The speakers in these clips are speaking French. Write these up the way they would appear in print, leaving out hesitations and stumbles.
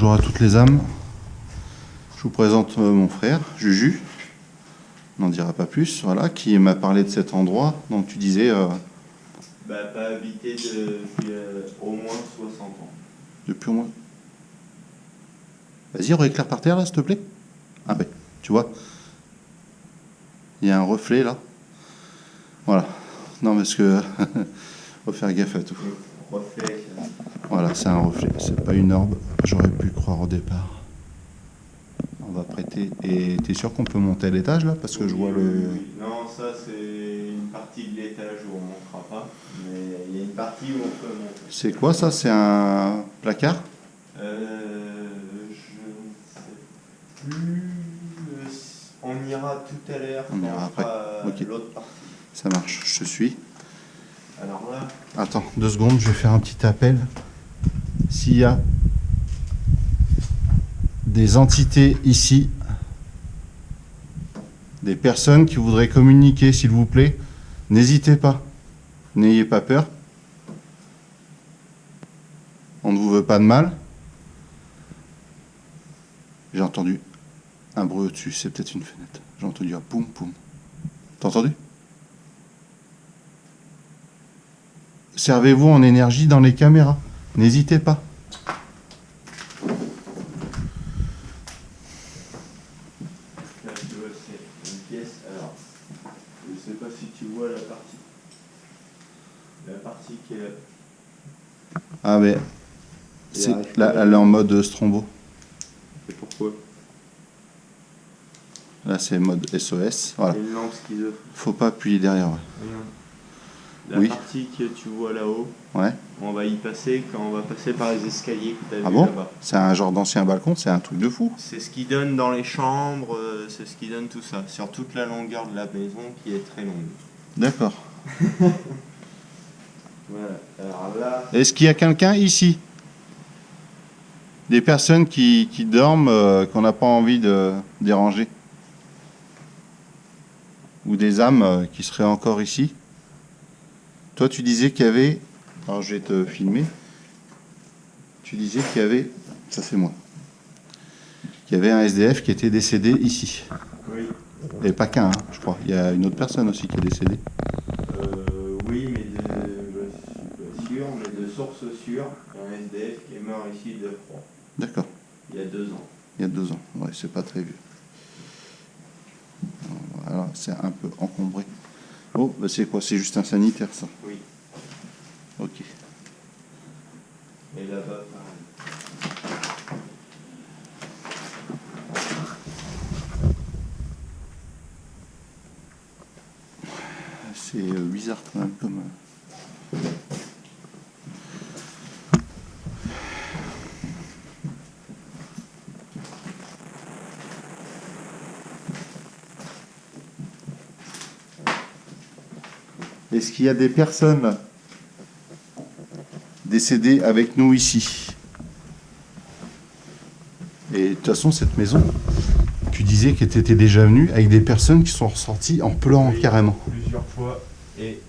bonjour à toutes les âmes. Je vous présente mon frère, Juju. On n'en dira pas plus, voilà, qui m'a parlé de cet endroit. Donc tu disais... pas habité depuis au moins 60 ans. Depuis au moins... Vas-y, rééclaire par terre, là, s'il te plaît. Ah ben, tu vois. Il y a un reflet, là. Voilà. Non, parce que... faut faire gaffe à tout. Reflet. Voilà, c'est un reflet. C'est pas une orbe. J'aurais pu croire au départ. On va prêter. Et t'es sûr qu'on peut monter à l'étage, là? Parce que je vois le... Oui. Non, ça, c'est une partie de l'étage où on ne montera pas. Mais il y a une partie où on peut monter. C'est quoi, ça? C'est un placard? Je ne sais plus. On ira tout à l'heure. On ira après. Ok. L'autre partie. Ça marche, je te suis. Alors là... Attends, 2 secondes, je vais faire un petit appel. S'il y a des entités ici, des personnes qui voudraient communiquer, s'il vous plaît, n'hésitez pas. N'ayez pas peur. On ne vous veut pas de mal. J'ai entendu un bruit au-dessus, c'est peut-être une fenêtre. J'ai entendu un poum poum. T'as entendu? Servez-vous en énergie dans les caméras. N'hésitez pas. Là, tu vois, c'est une pièce. Alors, je ne sais pas si tu vois la partie. La partie qui est là. Ah mais là, elle est en mode strombo. Et pourquoi? Là, c'est mode SOS. Voilà. C'est une lampe schizophrène. Faut pas appuyer derrière. Ouais. La partie que tu vois là-haut, Ouais. on va y passer quand on va passer par les escaliers que tu as Ah vu bon? là-bas. C'est un genre d'ancien balcon, c'est un truc de fou. C'est ce qui donne dans les chambres, c'est ce qui donne tout ça, sur toute la longueur de la maison qui est très longue. D'accord. Voilà, alors là... Est-ce qu'il y a quelqu'un ici? Des personnes qui dorment, qu'on n'a pas envie de déranger? Ou des âmes qui seraient encore ici? Toi, tu disais qu'il y avait... Alors, je vais te filmer. Tu disais qu'il y avait... Ça, c'est moi. Qu'il y avait un SDF qui était décédé ici. Oui. Et pas qu'un, hein, je crois. Il y a une autre personne aussi qui est décédée. Oui, mais je suis pas sûr, mais de source sûre, un SDF qui est mort ici de froid. D'accord. Il y a 2 ans. Il y a 2 ans. Ouais, c'est pas très vieux. Voilà, c'est un peu encombré. Oh, bah c'est quoi? C'est juste un sanitaire, ça? Oui. Ok. Et là-bas, pareil. C'est bizarre quand même comme... Est-ce qu'il y a des personnes décédées avec nous ici? Et de toute façon, cette maison, tu disais que tu étais déjà venu avec des personnes qui sont ressorties en pleurant carrément. Plusieurs fois. Et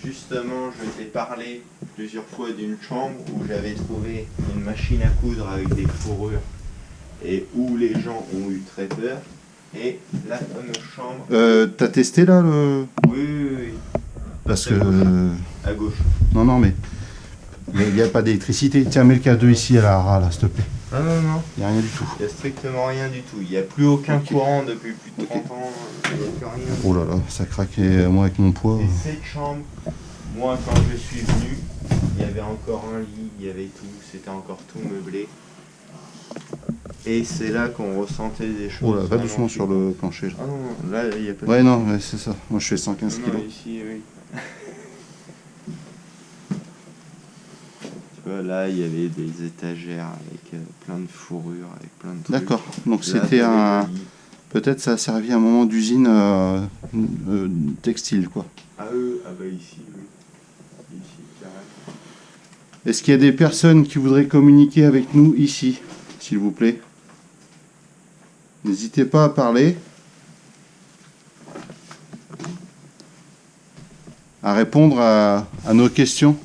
justement, je t'ai parlé plusieurs fois d'une chambre où j'avais trouvé une machine à coudre avec des fourrures et où les gens ont eu très peur. Et la fameuse chambre... T'as testé là le... Oui. Parce que... À gauche. Non, mais il n'y a pas d'électricité. Tiens, mets le cadeau ici à la rare, là, s'il te plaît. Ah non. Il n'y a rien du tout. Il n'y a strictement rien du tout. Il n'y a plus aucun courant depuis plus de 30 ans. Il n'y a plus rien. Oh là là, ça craquait, moi, avec mon poids. Et cette chambre, moi, quand je suis venu, il y avait encore un lit, il y avait tout. C'était encore tout meublé. Et c'est là qu'on ressentait des choses. Oh là, va doucement sur le plancher. Là. Ah non, là, il n'y a pas de... Ouais, non, ouais, c'est ça. Moi, je fais 115 kilos. Ici, oui. Tu vois, là, il y avait des étagères avec plein de fourrures, avec plein de trucs. D'accord. Donc, Là, c'était un... Peut-être ça a servi à un moment d'usine textile, quoi. Ah, bah ici, oui. Ici, carrément. Est-ce qu'il y a des personnes qui voudraient communiquer avec nous ici, s'il vous plaît? N'hésitez pas à parler. À répondre à nos questions.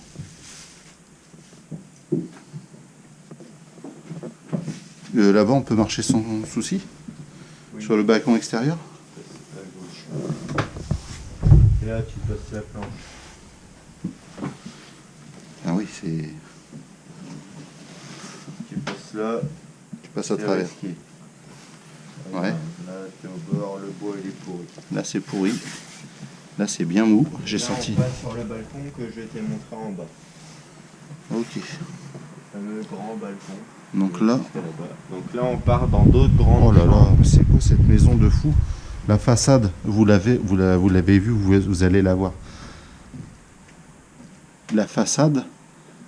là-bas, on peut marcher sans souci? Oui. Sur le balcon extérieur? À gauche. Et là, tu passes la planche. Ah oui, c'est... Tu passes là. Tu passes à c'est travers. risqué. Ouais. Là, t'es au bord, le bois il est pourri. Là, c'est pourri. Là, c'est bien mou. J'ai Là, senti. On passe sur le balcon que je t'ai montré en bas. Ok. Le fameux grand balcon. Donc là... Jusqu'à là-bas. Donc là, on part dans d'autres grandes Oh là là, chambres. c'est quoi cette maison de fou? La façade, vous l'avez vu, vous allez la voir. La façade,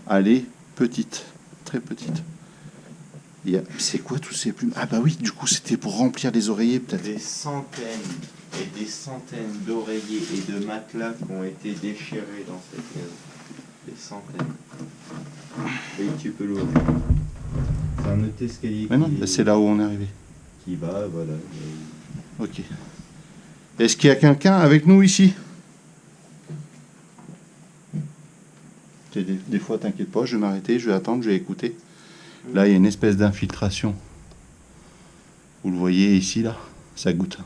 elle est petite, très petite. C'est quoi tous ces plumes? Ah bah oui, du coup c'était pour remplir les oreillers peut-être. Des centaines et des centaines d'oreillers et de matelas qui ont été déchirés dans cette maison. Des centaines. Et tu peux l'ouvrir. C'est un autre escalier Mais non, c'est là où on est arrivé. qui va, voilà. Ok. Est-ce qu'il y a quelqu'un avec nous ici? Des fois, t'inquiète pas, je vais m'arrêter, je vais attendre, je vais écouter. Là, il y a une espèce d'infiltration. Vous le voyez ici, là? Ça goûte.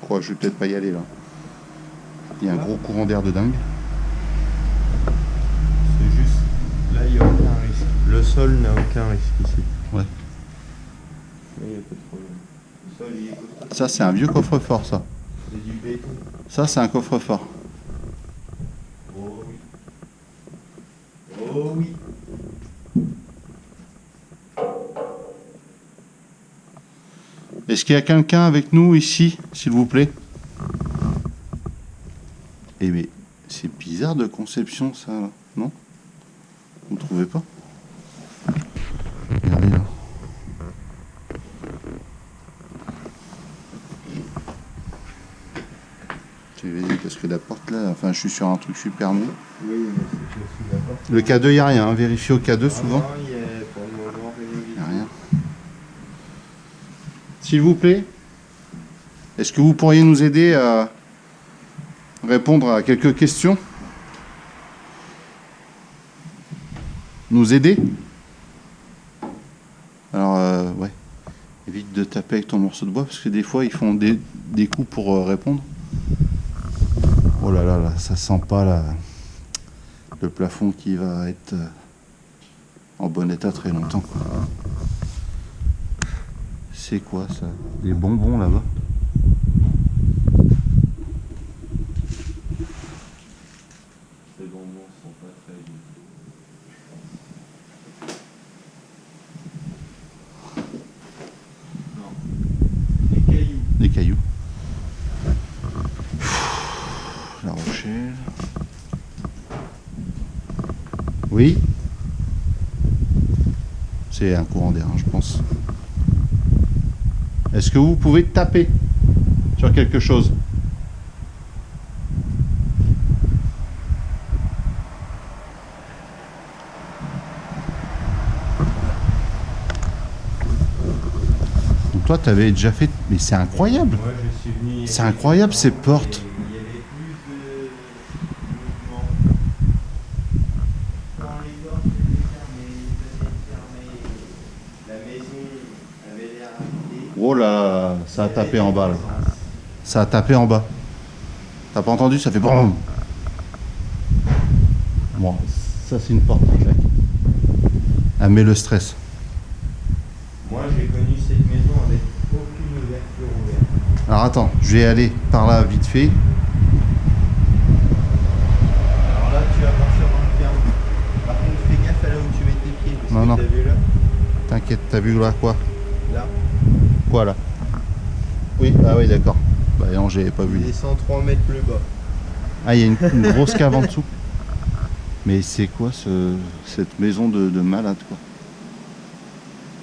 Je crois que je vais peut-être pas y aller, là. Il y a un gros courant d'air de dingue. C'est juste, là il n'y a aucun risque. Le sol n'a aucun risque ici. Ouais. Là il n'y a pas de problème. Le sol il est costaud. Ça, c'est un vieux coffre-fort, ça. C'est du béton. Ça, c'est un coffre-fort. Oh oui. Oh oui. Est-ce qu'il y a quelqu'un avec nous ici, s'il vous plaît? Eh mais c'est bizarre de conception, ça, là. Non? Vous ne trouvez pas? Regardez là. Vas-y, parce que la porte là, enfin je suis sur un truc super mou. Oui, mais c'est sous la porte. Le K2, il n'y a rien, hein. Vérifiez au K2 souvent. Non, il y a pour le moment rien. Il n'y a rien. S'il vous plaît, est-ce que vous pourriez nous aider à répondre à quelques questions? Nous aider? Alors, ouais. Évite de taper avec ton morceau de bois, parce que des fois, ils font des coups pour répondre. Oh là là, là, ça sent pas là, le plafond qui va être en bon état très longtemps, quoi. C'est quoi ça? Des bonbons là-bas? Les bonbons sont pas très vieux. Non. Des cailloux. Des cailloux. La Rochelle. Oui. C'est un courant d'air, hein, je pense. Est-ce que vous pouvez taper sur quelque chose? Donc toi, tu avais déjà fait... Mais c'est incroyable. Moi, je suis venu. C'est incroyable, ces portes. Il y avait plus de mouvement. Quand les portes étaient fermées, la maison avait l'air habitée. Oh là là, ça a tapé en bas là. Ça a tapé en bas. T'as pas entendu? Ça fait BOUM. Bon, ça c'est une porte qui claque. Elle met le stress. Moi, j'ai connu cette maison avec aucune ouverture ouverte. Alors attends, je vais aller par là vite fait. Alors là, tu vas partir dans le ferme. Par contre, fais gaffe à là où tu mets tes pieds. Parce Non, que non. t'as vu là? T'inquiète, t'as vu là quoi? Là. Quoi là? Oui, ah oui d'accord. Bah non, j'avais pas vu. Il descend 3 mètres plus bas. Ah, il y a une grosse cave en dessous. Mais c'est quoi cette maison de malade quoi?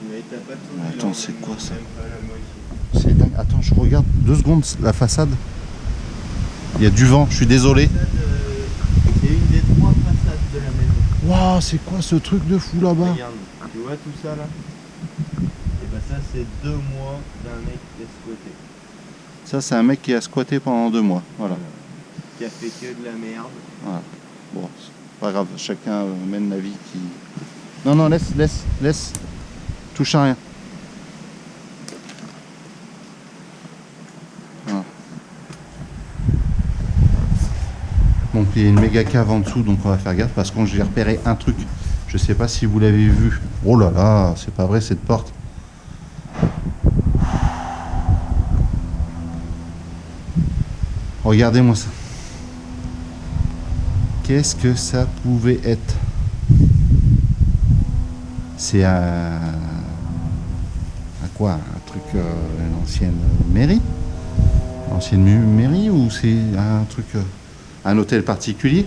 Mais t'as pas tout Mais vu, attends, là, c'est quoi, ça? même pas la moitié. C'est dingue. Attends, je regarde 2 secondes la façade. Il y a du vent, je suis désolé. C'est une des 3 façades de la maison. Waouh, c'est quoi ce truc de fou là-bas? Regarde, tu vois tout ça là? Et bah Ça, c'est 2 mois d'un mec qui a squatté. Ça, c'est un mec qui a squatté pendant 2 mois. Voilà. Qui a fait que de la merde. Voilà. Bon, c'est pas grave, chacun mène la vie qui. Non, non, laisse. Touche à rien. Voilà. Donc il y a une méga cave en dessous, donc on va faire gaffe parce que j'ai repéré un truc. Je sais pas si vous l'avez vu. Oh là là, c'est pas vrai cette porte. Regardez-moi ça. Qu'est-ce que ça pouvait être? C'est un quoi? Un truc, une ancienne mairie? Ancienne mairie ou c'est un truc, un hôtel particulier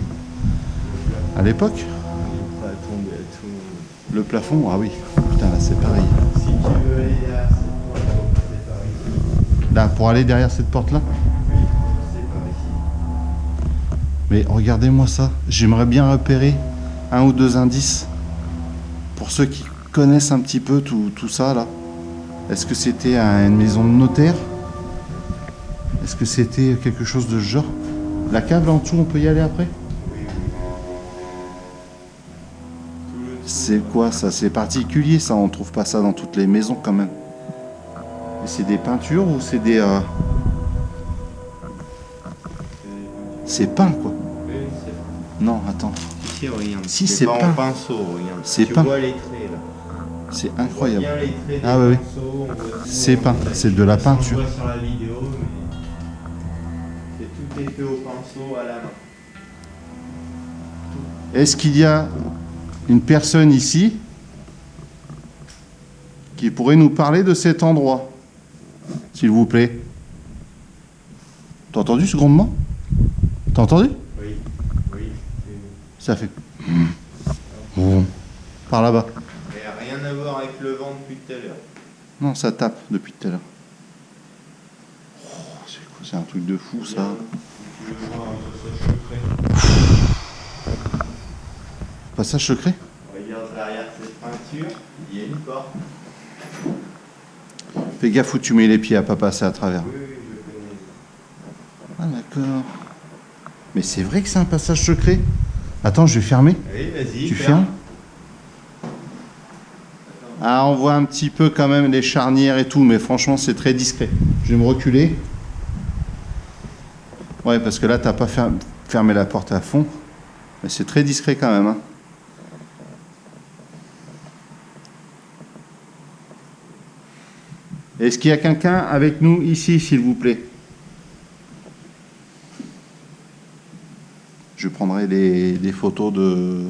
à l'époque? Ça a tombé à tout. Le plafond, ah oui, putain là c'est pareil. Si tu veux aller derrière cette porte, faut passer par ici. Là, pour aller derrière cette porte là? Oui, faut passer par ici. Mais regardez-moi ça, j'aimerais bien repérer un ou deux indices pour ceux qui connaissent un petit peu tout ça là. Est-ce que c'était une maison de notaire? Est-ce que c'était quelque chose de ce genre? La cave là en dessous, on peut y aller après? Oui. C'est quoi ça? C'est particulier ça, on trouve pas ça dans toutes les maisons quand même. Et c'est des peintures ou c'est des... C'est peint quoi? Oui, c'est Non, attends. ici, regarde. Si, c'est pas peint. en pinceau, regarde. C'est tu peint. vois les traits là. C'est On incroyable. voit bien les traits des Ah oui. pinceaux, on voit tout, C'est peint, c'est de la peinture. On voit sur la vidéo, mais tout est fait au pinceau à la main. Est-ce qu'il y a une personne ici qui pourrait nous parler de cet endroit, s'il vous plaît? T'as entendu ce grondement? T'as entendu? Oui. Ça fait... Bon. Par là-bas. Mais rien à voir avec le vent depuis tout à l'heure. Non, ça tape depuis tout à l'heure. Oh, c'est quoi? C'est un truc de fou, ça. Tu veux voir un passage secret? Passage secret? Regarde derrière cette peinture, il y a une porte. Fais gaffe où tu mets les pieds à pas passer à travers. Oui, je connais. Ah, d'accord. Mais c'est vrai que c'est un passage secret? Attends, je vais fermer. Allez, vas-y. Tu fermes? Ah, on voit un petit peu quand même les charnières et tout, mais franchement, c'est très discret. Je vais me reculer. Ouais, parce que là, t'as pas fermé la porte à fond. Mais c'est très discret quand même. Hein. Est-ce qu'il y a quelqu'un avec nous ici, s'il vous plaît? Je prendrai des photos de...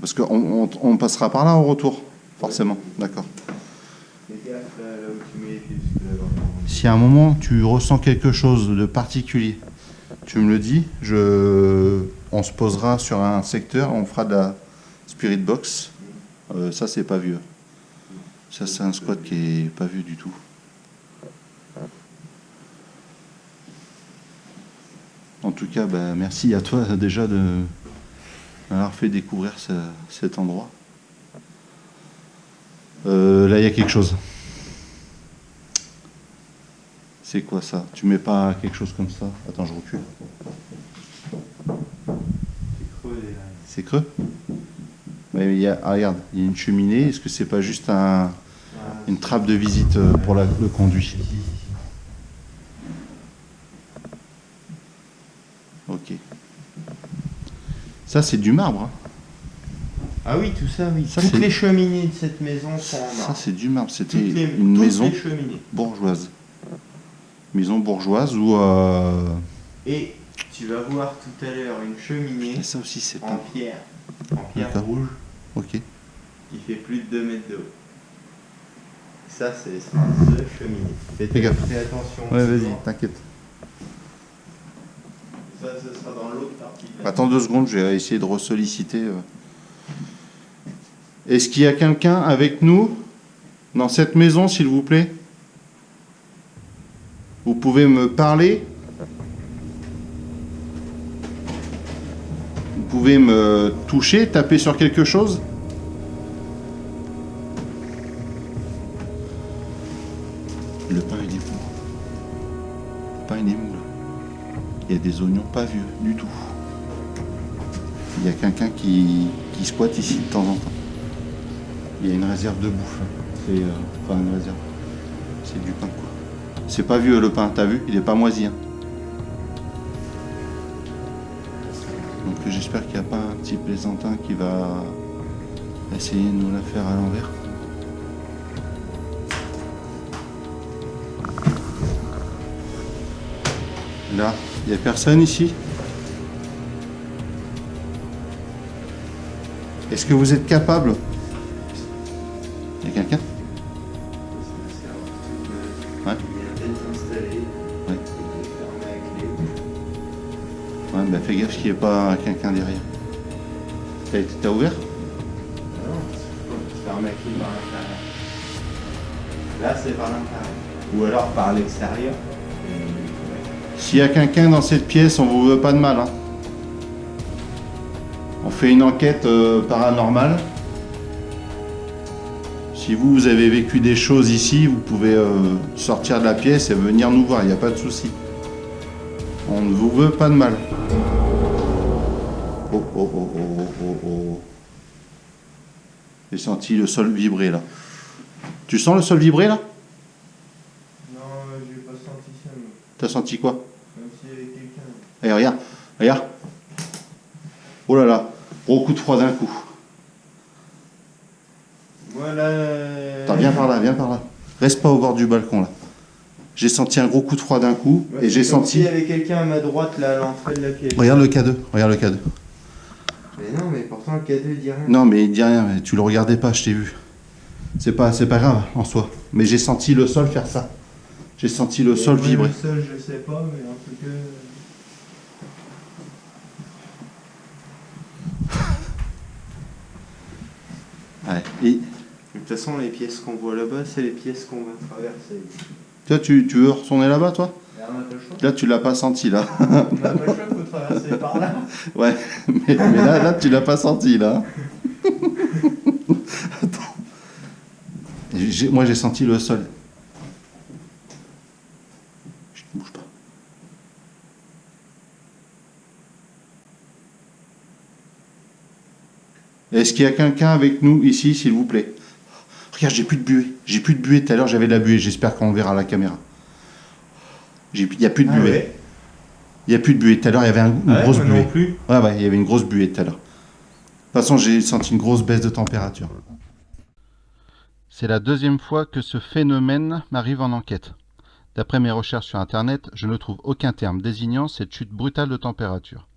Parce qu'on passera par là au retour, forcément. D'accord. Fais gaffe là où tu mets les pieds, parce que là, Si à un moment tu ressens quelque chose de particulier, tu me le dis, on se posera sur un secteur, on fera de la spirit box. Ça, c'est pas vieux. Ça, c'est un squat qui est pas vieux du tout. En tout cas, bah, merci à toi déjà de m'avoir fait découvrir cet endroit. Là, il y a quelque chose. C'est quoi ça? Tu mets pas quelque chose comme ça? Attends, je recule. c'est creux déjà. C'est creux? Mais regarde, il y a une cheminée. Est-ce que c'est pas juste une trappe de visite pour le conduit? Ok. Ça, c'est du marbre. Hein. Ah oui, tout ça, oui. Ça, Toutes c'est- les cheminées de cette maison sont en Ça, marbre. c'est du marbre. C'était Toutes une toutes maison les cheminées. bourgeoise. Maison bourgeoise où... Et tu vas voir tout à l'heure une cheminée Et ça aussi, c'est en pas... pierre D'accord. rouge Ok. qui fait plus de 2 mètres de haut. Ça, c'est the cheminée. Fais gaffe. Fais attention. Ouais, vas-y, toujours. t'inquiète. Ça, ce sera dans l'autre partie. de la- Attends 2 secondes, je vais essayer de ressolliciter. Est-ce qu'il y a quelqu'un avec nous dans cette maison, s'il vous plaît? Vous pouvez me parler? Vous pouvez me toucher, taper sur quelque chose? pain il est mou là. Il y a des oignons pas vieux du tout. Il y a quelqu'un qui squatte ici de temps en temps. Il y a une réserve de bouffe. C'est enfin une réserve. C'est du pain quoi. C'est pas vieux le pain, t'as vu? Il est pas moisi. Hein. Donc j'espère qu'il n'y a pas un petit plaisantin qui va essayer de nous la faire à l'envers. Là, il n'y a personne ici. Est-ce que vous êtes capable? Il y a quelqu'un? Ouais. Ouais. Ouais, bah fais gaffe qu'il n'y ait pas quelqu'un derrière. T'as ouvert? Non, c'est fermé avec par l'intérieur. Là, c'est par l'intérieur. Ou alors par l'extérieur. S'il y a quelqu'un dans cette pièce, on vous veut pas de mal. Hein. On fait une enquête paranormale. Si vous avez vécu des choses ici, vous pouvez sortir de la pièce et venir nous voir, il n'y a pas de souci. On ne vous veut pas de mal. Oh, oh, oh, oh, oh, oh. J'ai senti le sol vibrer là. Tu sens le sol vibrer là? Non, j'ai pas senti ça. T'as senti quoi? Comme s'il y avait quelqu'un. Allez, regarde, regarde. Oh là là, gros coup de froid d'un coup. Voilà. Attends, viens par là, viens par là. Reste pas au bord du balcon là. J'ai senti un gros coup de froid d'un coup Ouais, et j'ai senti. S'il y avait quelqu'un à ma droite là à l'entrée de la pièce. Regarde le K2, regarde le K2. Mais non, mais pourtant le K2 il dit rien. Non, mais il dit rien, mais tu le regardais pas, je t'ai vu. C'est pas grave en soi. Mais j'ai senti le sol faire ça. J'ai senti le sol vibrer. Le sol, je sais pas, mais en tout cas. Ouais. Et De toute façon, les pièces qu'on voit là-bas, c'est les pièces qu'on va traverser. toi, tu veux retourner là-bas, toi? Mais on n'a pas le choix. Là, tu l'as pas senti, là. On n'a pas le choix, faut traverser par là. Ouais, mais là, tu l'as pas senti, là. Attends. Moi, j'ai senti le sol. Je ne bouge pas. Est-ce qu'il y a quelqu'un avec nous ici, s'il vous plaît? Regarde, j'ai plus de buée. J'ai plus de buée. Tout à l'heure, j'avais de la buée. J'espère qu'on verra à la caméra. Il n'y a plus de buée. Ouais. Il n'y a plus de buée. Tout à l'heure, il y avait une grosse buée. Non plus. Ouais, il y avait une grosse buée tout à l'heure. De toute façon, j'ai senti une grosse baisse de température. C'est la deuxième fois que ce phénomène m'arrive en enquête. D'après mes recherches sur Internet, je ne trouve aucun terme désignant cette chute brutale de température.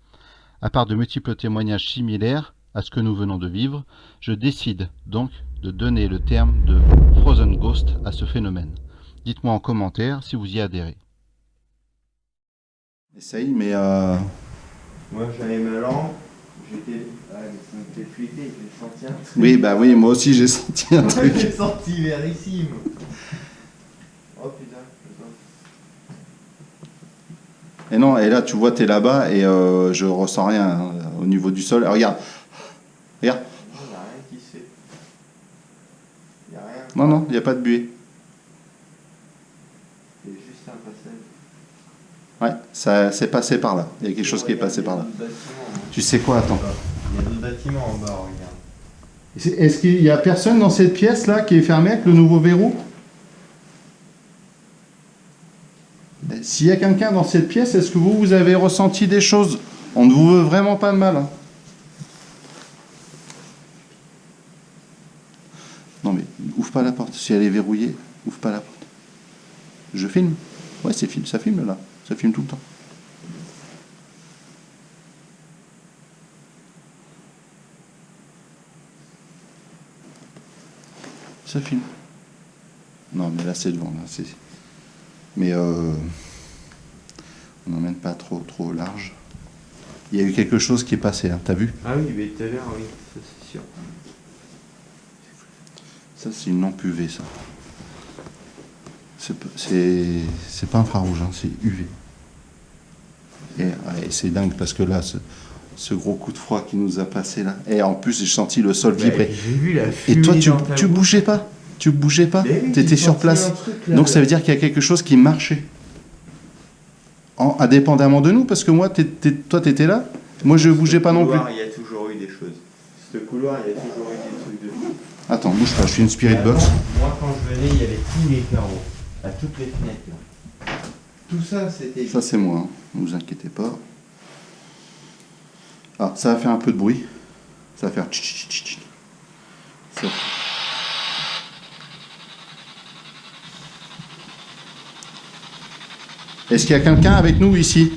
À part de multiples témoignages similaires à ce que nous venons de vivre, je décide donc de donner le terme de Frozen Ghost à ce phénomène. Dites-moi en commentaire si vous y adhérez. Essaye, mais Moi j'avais ma lampe, j'étais. Ah, mais ça me fait flipper, j'ai senti un truc. oui, bah oui, moi aussi j'ai senti un truc. J'ai senti verissime. Oh putain, Et non, et là tu vois, t'es là-bas et je ressens rien hein, au niveau du sol. Regarde, regarde. il n'y a rien qui se fait. Il n'y a rien. Non, il n'y a pas de buée. C'est juste un passage. Ouais, ça s'est passé par là. Il y a quelque chose qui est passé par là. Tu sais quoi, attends. Il y a d'autres bâtiments en bas, regarde. Est-ce qu'il y a personne dans cette pièce-là qui est fermée avec le nouveau verrou? S'il y a quelqu'un dans cette pièce, est-ce que vous avez ressenti des choses? On ne vous veut vraiment pas de mal. Hein. Non mais, ouvre pas la porte. Si elle est verrouillée, ouvre pas la porte. Je filme? Ouais, ça filme là. Ça filme tout le temps. Ça filme. Non mais là c'est devant. Là, c'est... Mais on n'emmène pas trop large. Il y a eu quelque chose qui est passé, hein, t'as vu? Ah oui, mais tout à l'heure, oui, ça c'est sûr. Ça c'est une lampe UV, ça. C'est pas infrarouge, hein, c'est UV. Et c'est dingue parce que là, ce gros coup de froid qui nous a passé là. Et en plus, j'ai senti le sol vibrer. J'ai vu la fumée. Et toi, tu bougeais pas? Tu bougeais pas? Oui, T'étais sur place. Truc, là, donc ça veut dire qu'il y a quelque chose qui marchait. indépendamment de nous, parce que moi, toi, t'étais là. Moi, je bougeais pas non plus. Il y a toujours eu des choses. Ce couloir, il y a toujours eu des trucs de fou. Attends, bouge pas, je suis une spirit box. Moi, quand je venais, il y avait tous les carreaux, à toutes les fenêtres. Là. Tout ça, c'était... Ça, c'est moi, hein. Ne vous inquiétez pas. Ah, ça va faire un peu de bruit. Ça va faire... Ça. Est-ce qu'il y a quelqu'un avec nous ici?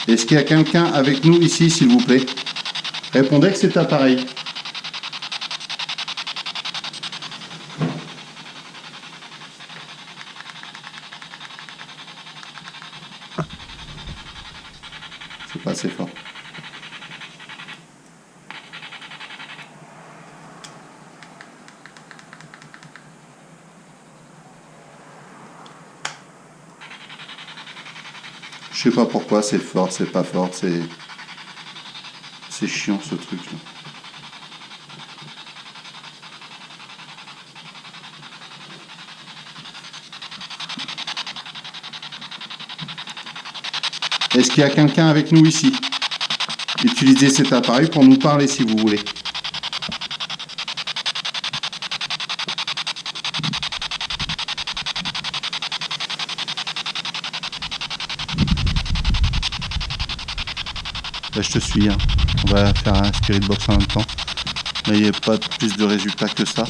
Est-ce qu'il y a quelqu'un avec nous ici, s'il vous plaît? Répondez que c'est appareil. C'est pas assez fort. Je sais pas pourquoi, c'est fort, c'est pas fort, c'est chiant ce truc là. Est-ce qu'il y a quelqu'un avec nous ici? Utilisez cet appareil pour nous parler si vous voulez. Là, je te suis, hein. On va faire un spirit box en même temps. Mais il n'y a pas plus de résultats que ça.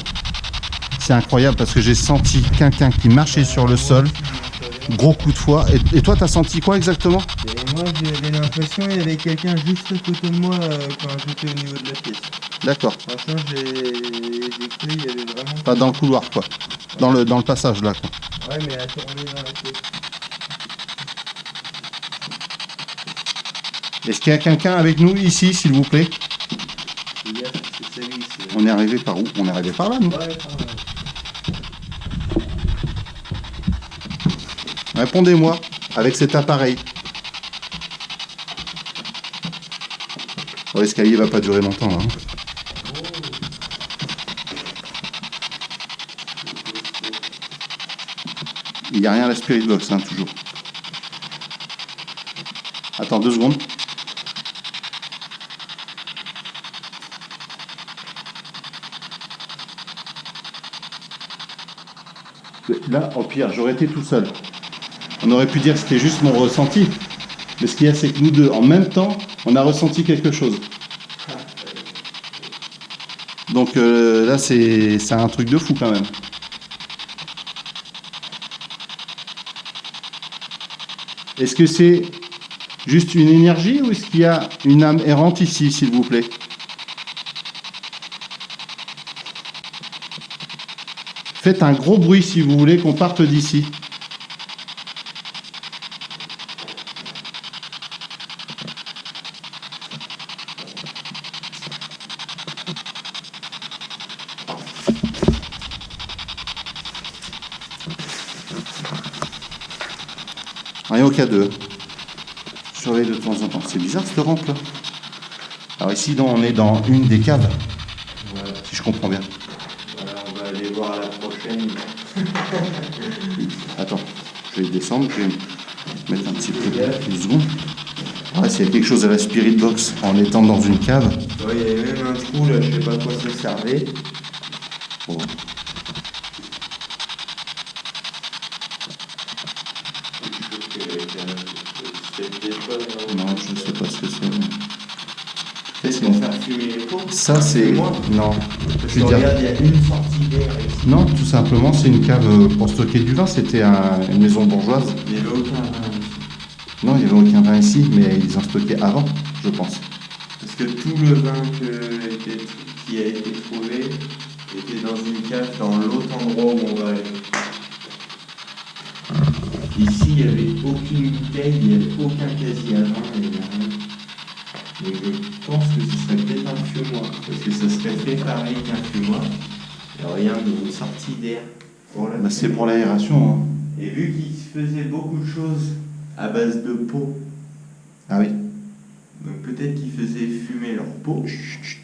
C'est incroyable parce que j'ai senti quelqu'un qui marchait sur le sol. Gros coup de foi. Et toi, t'as senti quoi exactement? Et moi, j'avais l'impression qu'il y avait quelqu'un juste à côté de moi quand j'étais au niveau de la pièce. D'accord. Franchement, j'ai cru qu'il y avait vraiment... Pas dans le couloir, quoi. Dans le passage, là, quoi. Ouais, mais à tourner dans la pièce. Est-ce qu'il y a quelqu'un avec nous ici, s'il vous plaît? On est arrivé par où? On est arrivé par là, nous? Ouais, par là. Répondez-moi avec cet appareil. Oh, l'escalier va pas durer longtemps, là. Il n'y a rien à la spirit box, hein, toujours. Attends 2 secondes. Là, au pire, j'aurais été tout seul. On aurait pu dire que c'était juste mon ressenti. Mais ce qu'il y a, c'est que nous deux, en même temps, on a ressenti quelque chose. Donc là, c'est un truc de fou quand même. Est-ce que c'est juste une énergie ou est-ce qu'il y a une âme errante ici, s'il vous plaît? Faites un gros bruit si vous voulez qu'on parte d'ici. Rien au cas de. Surveille de temps en temps. C'est bizarre cette rampe là. Alors ici, on est dans une des caves. Voilà. Si je comprends bien. Voilà, on va aller voir la prochaine. Attends, je vais descendre, je vais mettre un petit peu de secondes. Ouais, s'il y a quelque chose à la spirit box en étant dans une cave. Ouais, il y avait même un trou là, je sais pas à quoi ça servait. Bon. Non, je sais pas ce que c'est. Qu'est-ce qu'on fait fumer les pots? Ça, c'est. Non. Parce Je que veux dire- regarde, il y a une sortie d'air ici. Non, tout simplement, c'est une cave pour stocker du vin. C'était une maison bourgeoise. Il n'y avait aucun vin ici. Non, il n'y avait aucun vin ici, mais ils en stockaient avant, je pense. Parce que tout le vin qui a été trouvé était dans une cave dans l'autre endroit où on va aller. Ici, il n'y avait aucune bouteille, il n'y avait aucun casier à vin, il n'y avait rien. Donc je pense que ce serait peut-être un fumoir, parce que ça serait fait pareil qu'un fumoir. Et regarde, une sortie d'air. Bah, c'est pour l'aération. Hein. Et vu qu'ils faisaient beaucoup de choses à base de peau, Ah oui. donc peut-être qu'ils faisaient fumer leur peau. Chut, chut.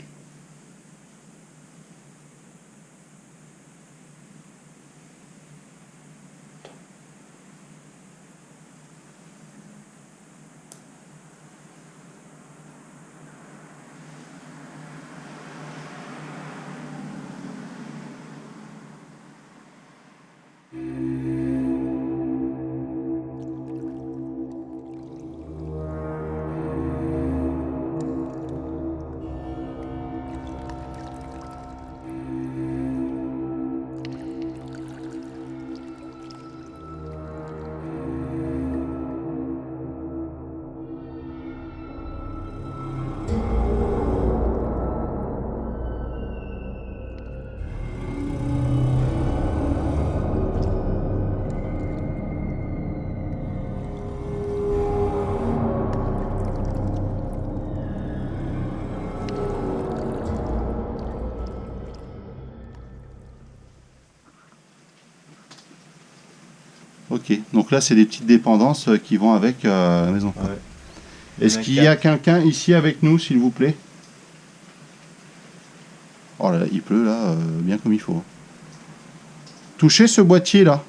Ok, donc là c'est des petites dépendances qui vont avec la maison. Ouais. Est-ce qu'il y a quelqu'un ici avec nous, s'il vous plaît? Oh là là, il pleut là, bien comme il faut. Touchez ce boîtier là.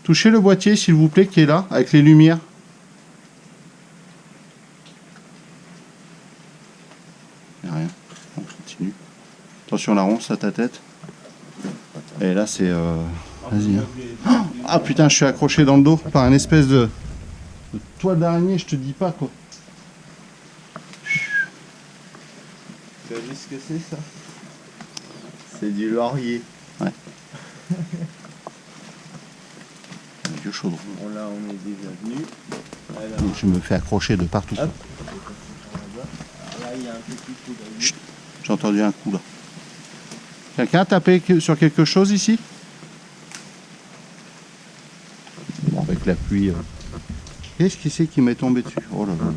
Touchez le boîtier s'il vous plaît qui est là, avec les lumières. Il n'y a rien. On continue. Attention la ronce à ta tête. Et là c'est... Vas-y. Hein. Ah putain, je suis accroché dans le dos par une espèce de toile d'araignée, je te dis pas quoi. Tu as vu ce que c'est ça? C'est du laurier. Ouais. Un vieux chaudron. Bon là on est déjà venu. Donc, je me fais accrocher de partout. Hop. Là il y a un petit coup de... Chut, j'ai entendu un coup là. Quelqu'un a tapé sur quelque chose ici? Bon, avec la pluie. Qu'est-ce qui c'est qui m'est tombé dessus? Oh là là là.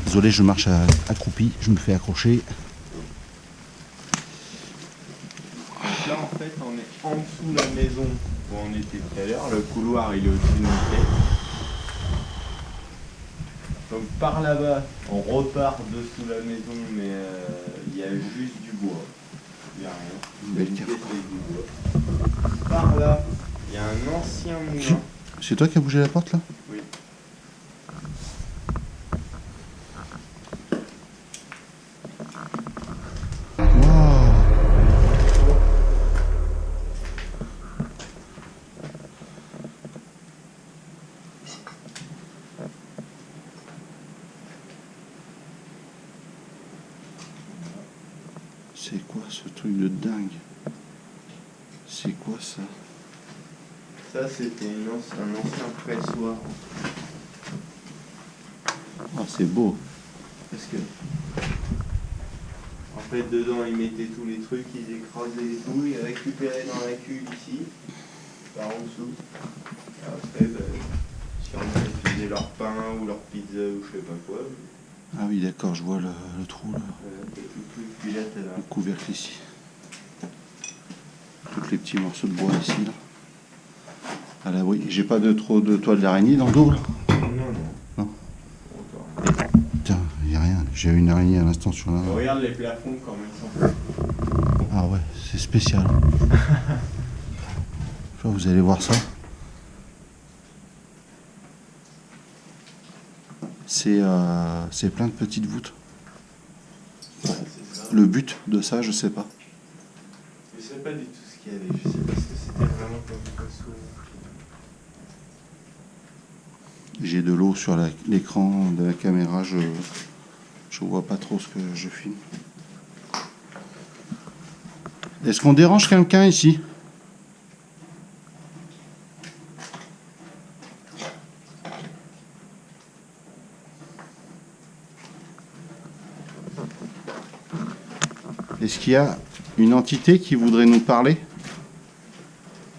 Désolé, je marche accroupi, je me fais accrocher. Donc là en fait on est en dessous de la maison où on était tout à l'heure. Le couloir il est au-dessus de notre tête. Donc par là-bas on repart dessous la maison mais il y a juste du bois. Il n'y a rien. Belle Une carte. pièce avec du bois. Par là il y a un ancien moulin. C'est toi qui as bougé la porte là? Oui. Waouh! C'est quoi ce truc de dingue? C'est quoi ça? Ça c'était un ancien pressoir. Ah, c'est beau. Parce que en fait dedans ils mettaient tous les trucs, ils écrasaient tout, ils récupéraient dans la cuve ici, par en dessous. Et après sûrement ils faisaient leur pain ou leur pizza ou je sais pas quoi. Ah oui, d'accord, je vois le trou là. Puis là t'as là. Le couvercle ici. Tous les petits morceaux de bois ici là. À l'abri. J'ai pas trop de toile d'araignée dans le dos là. Non. Non. Encore. Putain, y a rien. J'ai eu une araignée à l'instant sur la main. Regarde les plafonds comme ils sont. Ah ouais, c'est spécial. Vous allez voir ça. C'est plein de petites voûtes. Ouais, c'est ça. Le but de ça, je sais pas. Je sais pas du tout ce qu'il y avait, je sais pas ce que c'était vraiment comme poisson. J'ai de l'eau sur l'écran de la caméra, je vois pas trop ce que je filme. Est-ce qu'on dérange quelqu'un ici? Est-ce qu'il y a une entité qui voudrait nous parler?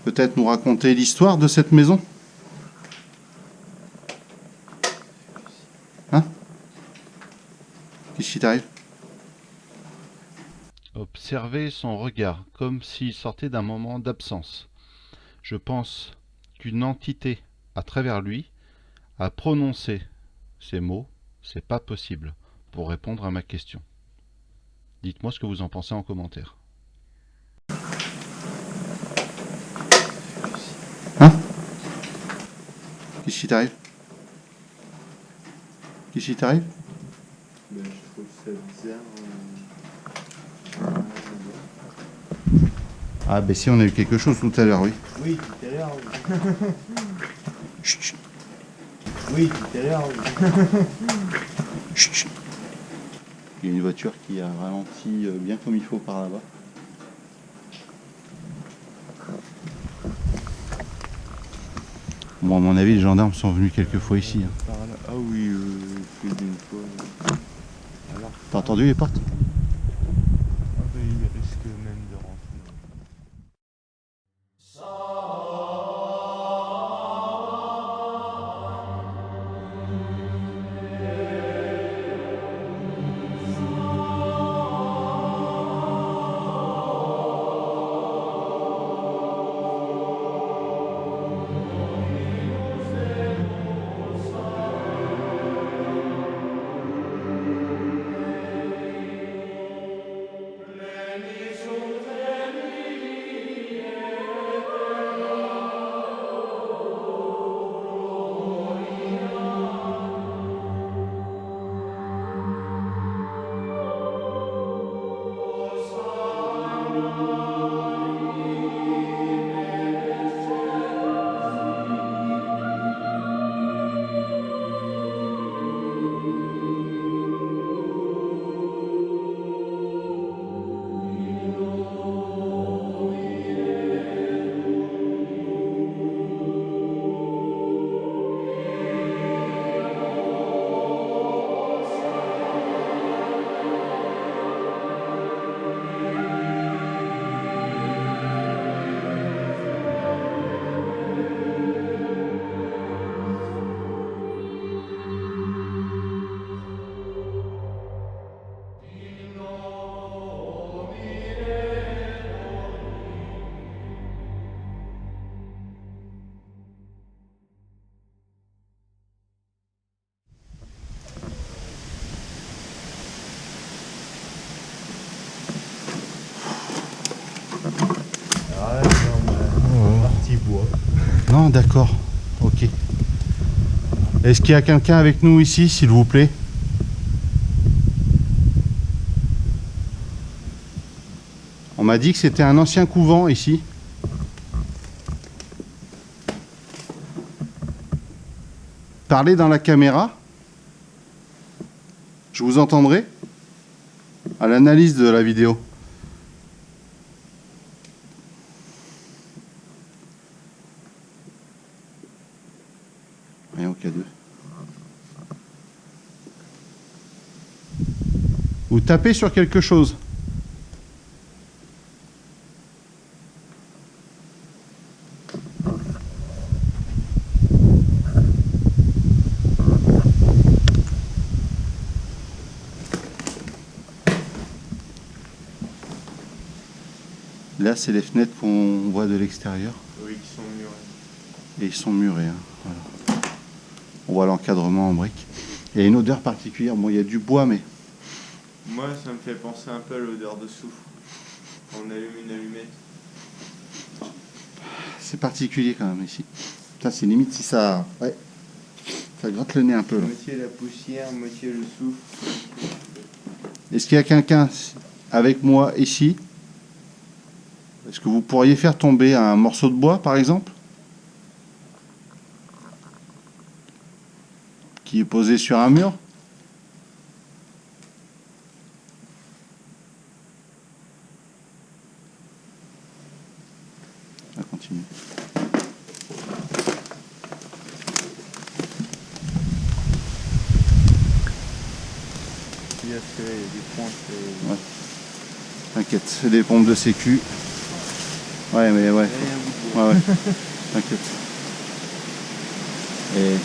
peut-être nous raconter l'histoire de cette maison? Hein? Qu'est-ce qui t'arrive? Observez son regard, comme s'il sortait d'un moment d'absence. Je pense qu'une entité, à travers lui, a prononcé ces mots. C'est pas possible, pour répondre à ma question. Dites-moi ce que vous en pensez en commentaire. Hein? Qu'est-ce qui t'arrive? Qu'est-ce qui t'arrive? Ben, je trouve ça bizarre. Ah ben si, on a eu quelque chose tout à l'heure, oui. Oui, tout à l'heure, oui. Chut, chut, Oui, tout à l'heure, oui. chut, chut. Il y a une voiture qui a ralenti bien comme il faut par là-bas. Bon, à mon avis, les gendarmes sont venus quelques fois ici. Hein. Par là. Ah oui, plus d'une fois. Alors, T'as entendu les portes? ah ben, il risque même de rentrer. Ah, non, partie bois. Non, d'accord. Ok. Est-ce qu'il y a quelqu'un avec nous ici, s'il vous plaît? On m'a dit que c'était un ancien couvent ici. Parlez dans la caméra. Je vous entendrai à l'analyse de la vidéo. Rien au cas 2. Vous tapez sur quelque chose. Là, c'est les fenêtres qu'on voit de l'extérieur. Oui, qui sont murés. Et ils sont murés. Hein. Voilà. On voit l'encadrement en briques. Il y a une odeur particulière. Bon, il y a du bois, mais... Moi, ça me fait penser un peu à l'odeur de soufre. On allume une allumette. C'est particulier quand même ici. Putain, c'est limite si ça... Ouais. Ça gratte le nez un peu là. Moitié la poussière, moitié le soufre. Est-ce qu'il y a quelqu'un avec moi ici? Est-ce que vous pourriez faire tomber un morceau de bois, par exemple? Qui est posé sur un mur? On va continuer. Il y a des points. Ouais. T'inquiète, c'est des pompes de sécu. Ouais, mais ouais. Il y a un bout de bois. Ouais, ouais. T'inquiète. Et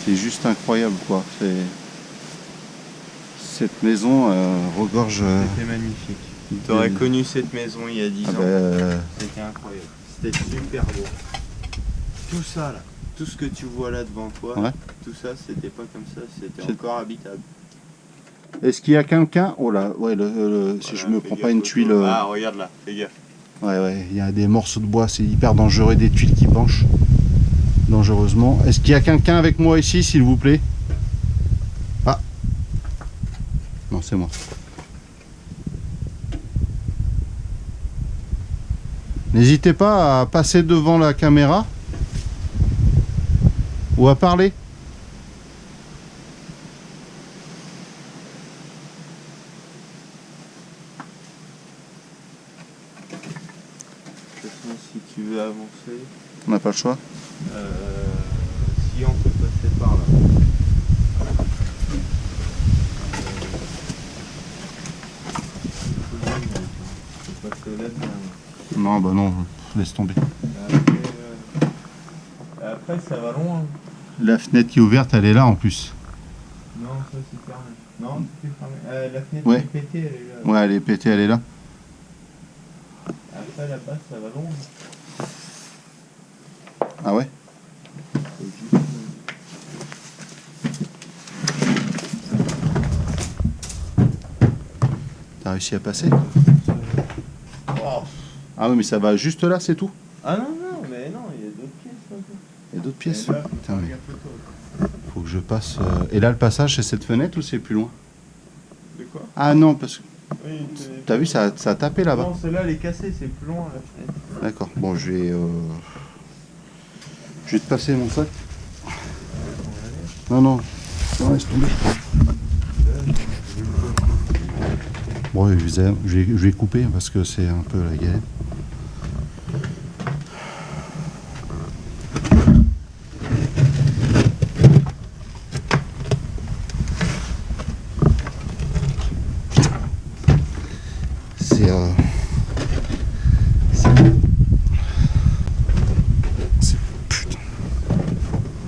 c'est juste incroyable, quoi. Cette maison regorge. C'était magnifique. Tu aurais connu cette maison il y a 10 Ah ans. bah, C'était incroyable. C'était super beau. Tout ça là, tout ce que tu vois là devant toi, Ouais. tout ça c'était pas comme ça, c'était C'est- encore habitable. Est-ce qu'il y a quelqu'un? Oh là, ouais, si Voilà, je me fais prends pas gaffe une au tuile. toit. Ah regarde là, fais gaffe. Ouais, ouais, il y a des morceaux de bois, c'est hyper dangereux, des tuiles qui penchent dangereusement. Est-ce qu'il y a quelqu'un avec moi ici, s'il vous plaît? Ah, non, c'est moi. N'hésitez pas à passer devant la caméra ou à parler. De toute façon, si tu veux avancer, On n'a pas le choix. si on peut passer par là. Faut passer là, Non, bah non, laisse tomber. Après ça va loin. La fenêtre qui est ouverte, elle est là en plus. Non, ça c'est fermé. Non, tout est fermé. La fenêtre Ouais. est pétée, elle est là. Ouais, elle est pétée, elle est là. Après là-bas, ça va loin. Ah ouais? T'as réussi à passer? Oh. Ah oui, mais ça va juste là, c'est tout? Ah non, non, mais non, il y a d'autres pièces. Il y a d'autres pièces? Et là, faut Putain, faire mais gaffe au toit. faut que je passe. Et là, le passage, c'est cette fenêtre ou c'est plus loin? De quoi? Ah non, parce que. Oui, T'as vu, ça a tapé là-bas. Non, celle-là, elle est cassée, c'est plus loin la fenêtre. D'accord, bon, je vais te passer mon sac. Non, non, non, laisse tomber. Bon, je vais couper parce que c'est un peu la galère. C'est putain.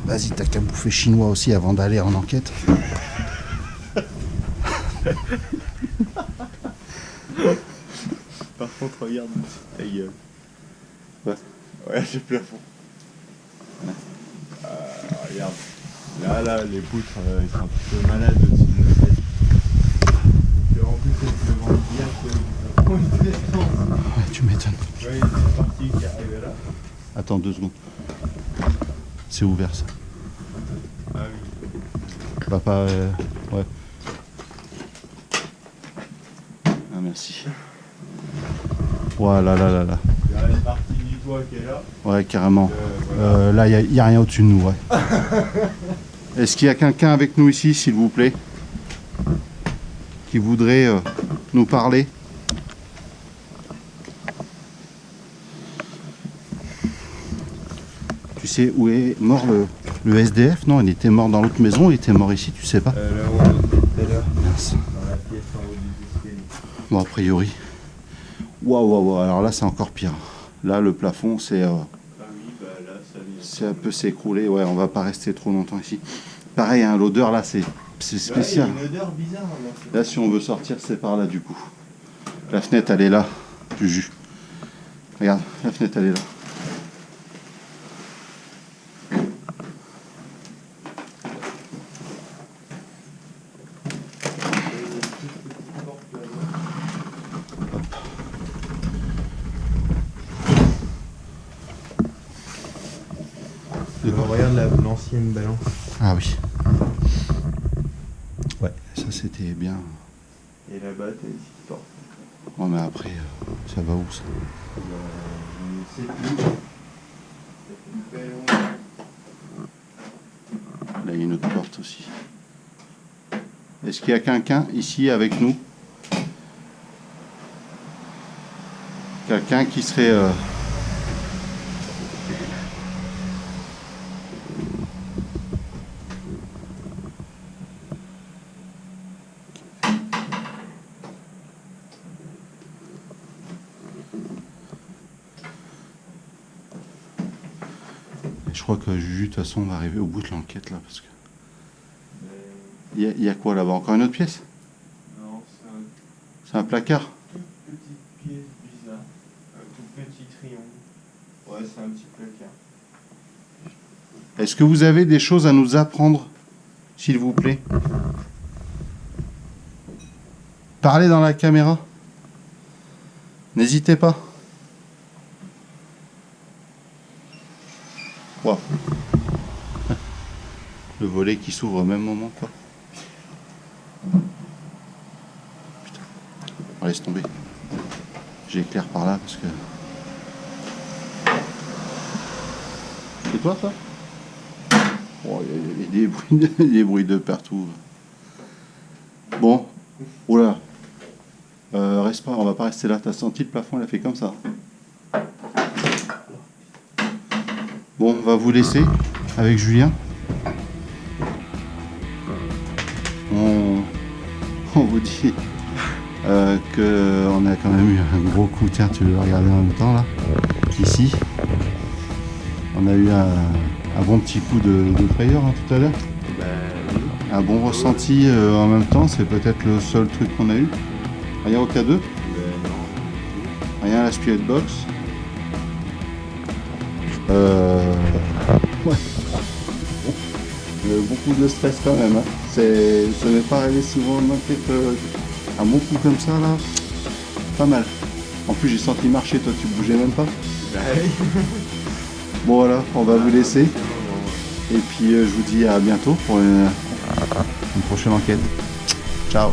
Vas-y, t'as qu'à bouffer chinois aussi avant d'aller en enquête. Par contre, regarde ta gueule. Ouais. Ouais, j'ai plafond. Regarde. Là, les poutres, ils sont un petit peu malades au-dessus de la tête. Et en plus, elles se vendent bien que une distance. Ouais, tu m'étonnes. Ouais, il y a une partie qui arrive là. Attends 2 secondes. C'est ouvert ça. Ah oui. Bah pas. Ouais. Ah merci. Voilà, là, là, là. Il y a une partie du toit qui est là. Ouais, carrément. Voilà. Là, il n'y a rien au-dessus de nous, ouais. Est-ce qu'il y a quelqu'un avec nous ici, s'il vous plaît, qui voudrait nous parler? Tu sais où est mort le SDF? Non, il était mort dans l'autre maison, il était mort ici, tu sais pas? Là où on était tout à l'heure, Mince. dans la pièce en haut du escalier. Bon, a priori. Waouh, waouh, waouh, alors là, c'est encore pire. Là, le plafond, Ah oui, bah là, ça vient. c'est un peu s'écrouler. Ouais, on va pas rester trop longtemps ici. Pareil, hein, l'odeur là, c'est spécial. Ouais, il y a une odeur bizarre. Là, si on veut sortir, c'est par là du coup. La fenêtre, elle est là, du jus. Regarde, la fenêtre, elle est là. Regarde l'ancienne balance. Ah oui. Ouais, ça c'était bien. Et là-bas, t'as des petites portes. Ouais, mais après, ça va où ça? C'est tout. Là, il y a une autre porte aussi. Est-ce qu'il y a quelqu'un ici avec nous? Quelqu'un qui serait... Je crois que Juju, de toute façon, on va arriver au bout de l'enquête là. Parce que... Mais Il y a quoi là-bas? Encore une autre pièce? non, C'est un placard? toute petite pièce bizarre. Un tout petit triangle. Ouais, c'est un petit placard. Est-ce que vous avez des choses à nous apprendre, s'il vous plaît? Parlez dans la caméra. N'hésitez pas. Wow. Le volet qui s'ouvre au même moment, quoi. Putain. On laisse tomber. J'éclaire par là parce que... C'est toi, ça? Oh, il y a des bruits des bruits de partout. Bon. Oula. Reste pas, on va pas rester là. T'as senti le plafond, il a fait comme ça. Bon, on va vous laisser avec Julien. On vous dit qu'on a quand même eu un gros coup. Tiens, tu veux le regarder en même temps là. Ici, on a eu un bon petit coup de frayeur hein, tout à l'heure. Bah oui. Un bon ressenti en même temps. C'est peut-être le seul truc qu'on a eu. Rien au K2, Non. rien à la Spirit Box. Ouais. Beaucoup de stress quand même. Hein. Ça n'est pas arrivé souvent une enquête. Un bon coup comme ça là. Pas mal. En plus j'ai senti marcher, toi tu bougeais même pas. Bah oui. Bon voilà, on va vous laisser. Et puis je vous dis à bientôt pour une prochaine enquête. Ciao.